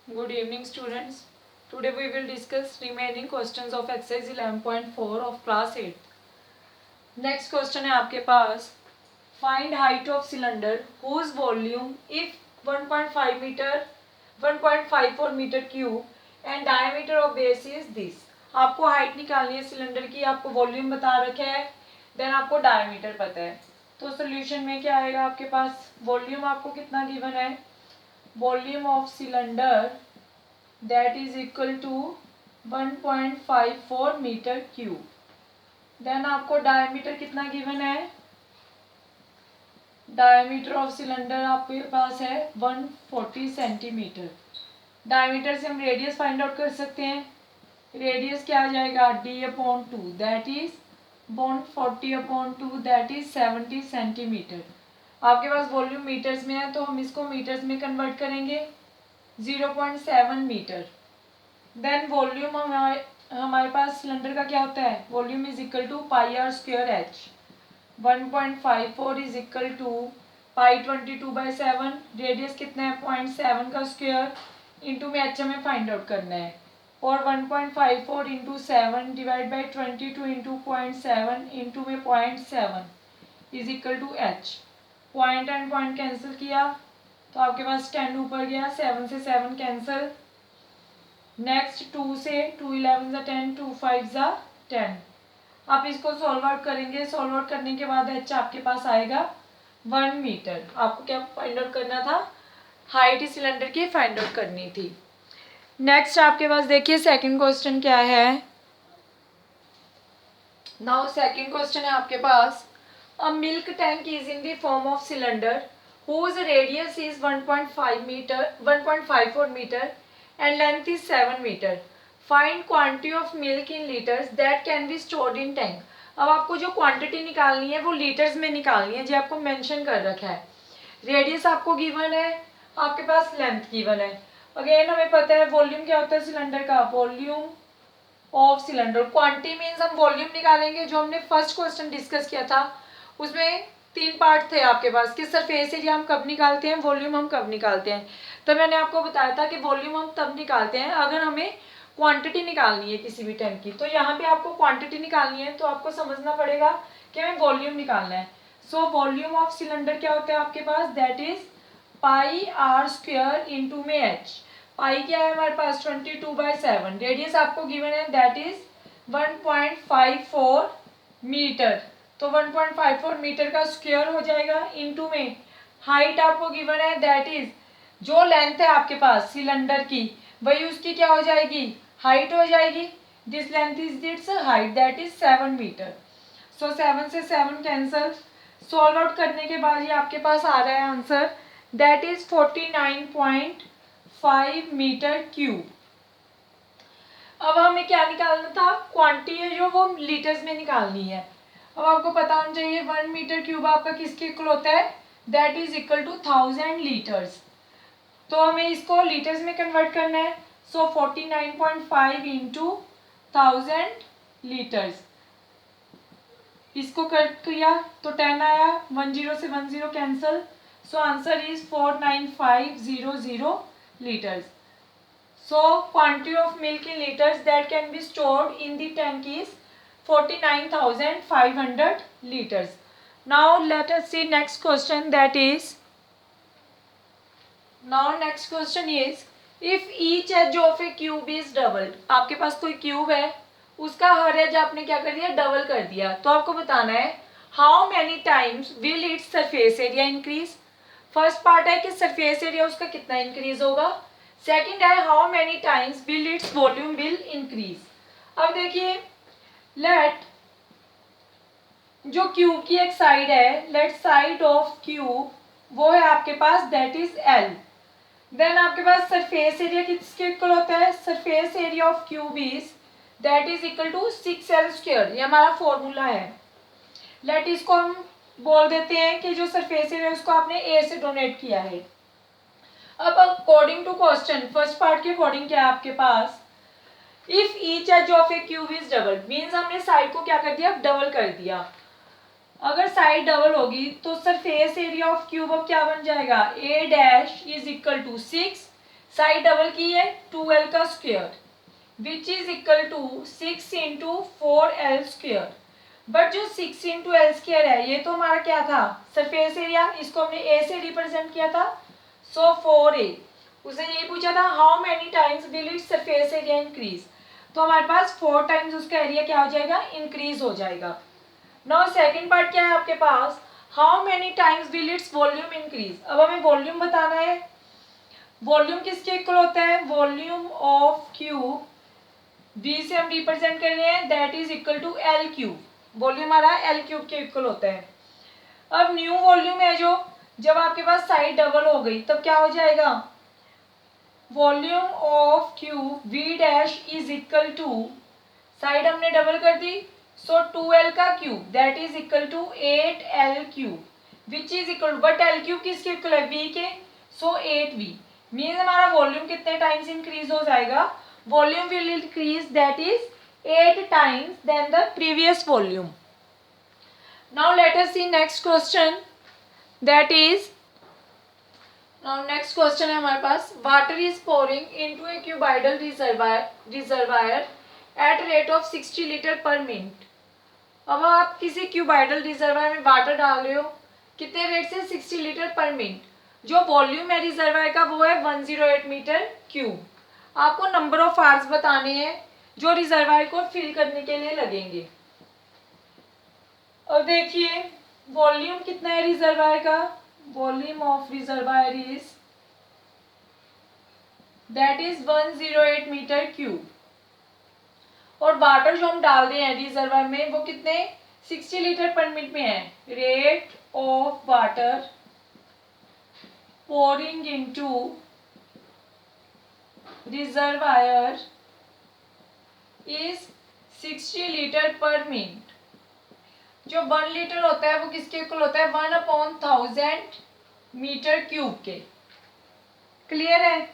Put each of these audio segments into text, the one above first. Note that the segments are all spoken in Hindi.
Good evening, students. Today we will discuss remaining questions of exercise 11.4 of class 8. Next question है आपके पास. Find height of cylinder whose volume if 1.5 meter 1.54 meter cube and diameter of base is this. आपको हाइट निकालनी है सिलेंडर की, आपको वॉल्यूम बता रखा है, देन आपको डायमीटर पता है. तो सोल्यूशन में क्या आएगा आपके पास. वॉल्यूम आपको कितना गिवन है. Volume of cylinder that is equal to 1.54 metre cube. Then आपको डायमीटर कितना गिवन है. डायमीटर ऑफ सिलेंडर आपके पास है 140 सेंटीमीटर. डायमीटर से हम रेडियस फाइंड आउट कर सकते हैं. रेडियस क्या आ जाएगा d/2 that is 140/2 that is 70 centimetre. आपके पास वॉल्यूम मीटर्स में है तो हम इसको मीटर्स में कन्वर्ट करेंगे 0.7 मीटर. देन वॉल्यूम हमारे पास सिलेंडर का क्या होता है. Volume is equal to pi are square H. 1.54 is equal to pi 22/7. Radius कितना है 0.7 का स्क्वायर इंटू में एच हमें फाइंड आउट करना है. और 1.54 into 7 divide by 22 into 0.7 into में 0.7 is equal to H. Point and point cancel किया तो आपके पास 10 ऊपर गया, 7 से 7 कैंसिल. नेक्स्ट 2 से 2 11 ज़ा 10 2 5 ज़ा 10. आप इसको सॉल्व आउट करेंगे. सॉल्व आउट करने के बाद एच आपके पास आएगा 1 मीटर. आपको क्या फाइंड आउट करना था. हाइट सिलेंडर की फाइंड आउट करनी थी. नेक्स्ट आपके पास देखिए सेकंड क्वेश्चन क्या है. नाउ सेकंड क्वेश्चन है आपके पास. A milk tank is in the form of cylinder whose radius is 1.54 meter and length is 7 meter. Find quantity of milk in liters that can be stored in tank. अब आपको जो क्वांटिटी निकालनी है वो लीटर्स में निकालनी है, जो आपको मेंशन कर रखा है. रेडियस आपको गिवन है, आपके पास लेंथ गिवन है. अगेन हमें पता है वॉल्यूम क्या होता है सिलेंडर का. Volume of cylinder. Quantity means हम वॉल्यूम निकालेंगे. जो हमने फर्स्ट क्वेश्चन डिस्कस किया था उसमें 3 पार्ट थे आपके पास कि सरफेस एरिया हम कब निकालते हैं, वॉल्यूम हम कब निकालते हैं. तो मैंने आपको बताया था कि वॉल्यूम हम तब निकालते हैं अगर हमें क्वांटिटी निकालनी है किसी भी टैंक की. तो यहाँ पे आपको क्वांटिटी निकालनी है तो आपको समझना पड़ेगा कि हमें वॉल्यूम निकालना है. सो वॉल्यूम ऑफ सिलेंडर क्या होता है आपके पास. That is pi are square into में एच. पाई क्या है हमारे पास 22/7. रेडियस आपको गिवन है दैट इज 1.54 मीटर. तो 1.54 मीटर का स्क्वायर हो जाएगा इंटू में हाइट आपको गिवन है दैट इज जो लेंथ है आपके पास सिलेंडर की वही उसकी क्या हो जाएगी हाइट हो जाएगी. This length is its height that is 7 metre. So 7 से 7 कैंसल. सॉल्व आउट करने के बाद ये आपके पास आ रहा है answer that is 49.5 metre cube. अब हमें क्या निकालना था. क्वांटिटी है जो वो लीटर्स में निकालनी है. अब आपको पता होना चाहिए 1 मीटर क्यूब आपका किसके इक्वल होता है. That is equal to 1000 litres. तो हमें इसको लीटर्स में कन्वर्ट करना है. So 49.5 into 1000 litres. इसको कट किया तो 10 आया. 10 से 10 cancel. So answer is 49500 litres. So quantity of milk in liters that can be stored in the tank is 49,500 liters. Now let us see next question. That is, now next question is, if each edge of a cube is doubled. आपके पास कोई क्यूब है उसका हर एज आपने क्या कर दिया डबल कर दिया. तो आपको बताना है how many times will its surface area increase. First part है कि सरफेस एरिया उसका कितना इंक्रीज होगा. सेकेंड है how many times will its volume will increase. अब देखिए लेट जो क्यूब की एक साइड है, लेट साइड ऑफ क्यूब वो है आपके पास दैट इज एल. देन आपके पास सरफेस एरिया किसके इक्वल होता है. Surface area of cube is that is equal to 6L square. ये हमारा फॉर्मूला है. लेट इसको हम बोल देते हैं कि जो सरफेस एरिया उसको आपने ए से डोनेट किया है. अब according to question first part के अकॉर्डिंग क्या है आपके पास. If each edge of a cube is double means हमने साइड को क्या कर दिया डबल कर दिया. अगर साइड डबल होगी तो सरफेस एरिया ऑफ क्यूब अब क्या बन जाएगा. A dash is equal to 6 side double की है 2l का square which is equal to 6 into 4l²। But जो 6 इंटू l² है ये तो हमारा क्या था, सरफेस एरिया, इसको हमने a से रिप्रेजेंट किया था। सो 4a, उसने ये पूछा था how many times will it surface area increase, तो हमारे पास 4 टाइम्स उसका एरिया क्या हो जाएगा, इंक्रीज हो जाएगा। नाउ सेकंड पार्ट क्या है आपके पास, how many times will its volume increase. अब हमें वॉल्यूम बताना है। वॉल्यूम किसके इक्वल होता है, वॉल्यूम ऑफ क्यूब, v से हम रिप्रेजेंट कर रहे हैं, that is equal to l cube. Volume हमारा l क्यूब के इक्वल होता है। अब न्यू वॉल्यूम है जो, जब आपके पास साइड डबल हो गई तब क्या हो जाएगा, volume of cube v dash is equal to, side हमने डबल कर दी, सो 2l का cube that is equal to 8l cube which is equal to, but l cube किसके इक्वल है, v के, सो 8v मीन्स हमारा वॉल्यूम कितने टाइम्स इंक्रीज हो जाएगा, volume will increase that is 8 times than the previous volume. Now let us see next question, that is, now next question है हमारे पास, water is pouring into a cuboidal reservoir at rate of 60 liter per minute। अब आप किसी क्यूबाइडल रिजर्वायर में वाटर डाल रहे हो, कितने रेट से, 60 लीटर पर मिनट। जो वॉल्यूम है रिजर्वायर का वो है 108 मीटर क्यूब। आपको नंबर ऑफ आवर्स बताने हैं जो रिजर्वायर को फिल करने के लिए लगेंगे। और देखिए वॉल्यूम कितना है रिजर्वायर का, volume of reservoir is that is 108 metre cube, और वाटर जो हम डाल रहे हैं रिजर्वायर में वो कितने, 60 लीटर पर मिनट में है। Rate of water pouring into reservoir is 60 litre पर मिनट। जो 1 लीटर होता है वो किसके इक्वल होता है, 1/1000 मीटर क्यूब के। क्लियर है,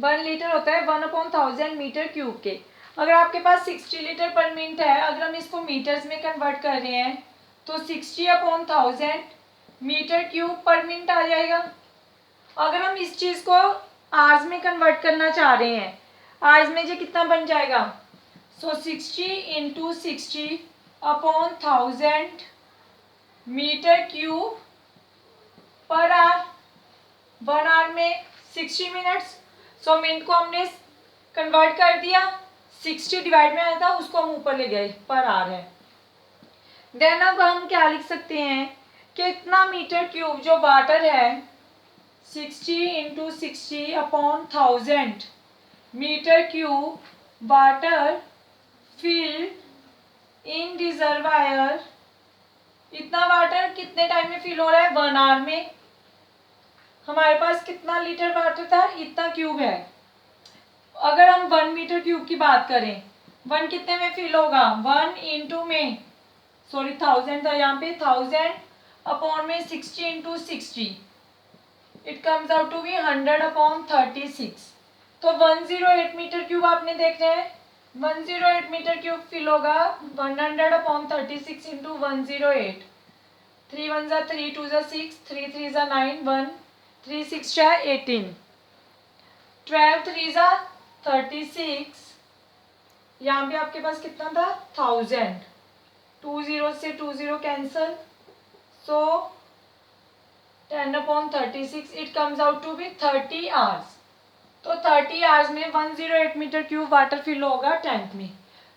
1 लीटर होता है 1/1000 मीटर क्यूब के। अगर आपके पास 60 लीटर पर मिनट है, अगर हम इसको मीटर्स में कन्वर्ट कर रहे हैं तो 60/1000 मीटर क्यूब पर मिनट आ जाएगा। अगर हम इस चीज़ को आवर्स में कन्वर्ट करना चाह रहे हैं, आवर्स में जो कितना बन जाएगा, so 60 into 60/1000 metre cube per hour. 1 hour में 60 मिनट्स, सो मिनट को हमने कन्वर्ट कर दिया, 60 डिवाइड में आया था उसको हम ऊपर ले गए, पर आवर है। देन अब हम क्या लिख सकते हैं कि इतना मीटर क्यूब जो वाटर है 60 into 60/1000 metre cube water filled in reservoir, इतना वाटर कितने टाइम में फिल हो रहा है, 1 आवर में। हमारे पास कितना लीटर वाटर था, इतना क्यूब है। अगर हम 1 मीटर क्यूब की बात करें, 1 कितने में फिल होगा, 1 इंटू में, सॉरी 1000 था यहाँ पे, 1000 अपॉन में 60 into 60, it comes out to be 100/36। तो 108 मीटर क्यूब आपने देख रहे हैं, 108 मीटर क्यूब फिल होगा 100/36 इंटू 108। 3 1 जा 3 2 जा 6 3 3 जा 9 1 3 6 जा 18 12 3 जा 36। यहाँ पे आपके पास कितना था, 1000, 2 0 से 2 0 cancel, so 10/36 it comes out to be 30 hours. तो 30 आवर्स में 108 मीटर क्यूब वाटर फिल होगा टैंक में।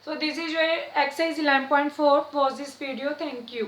So this is your exercise 11.4 was this video, thank you.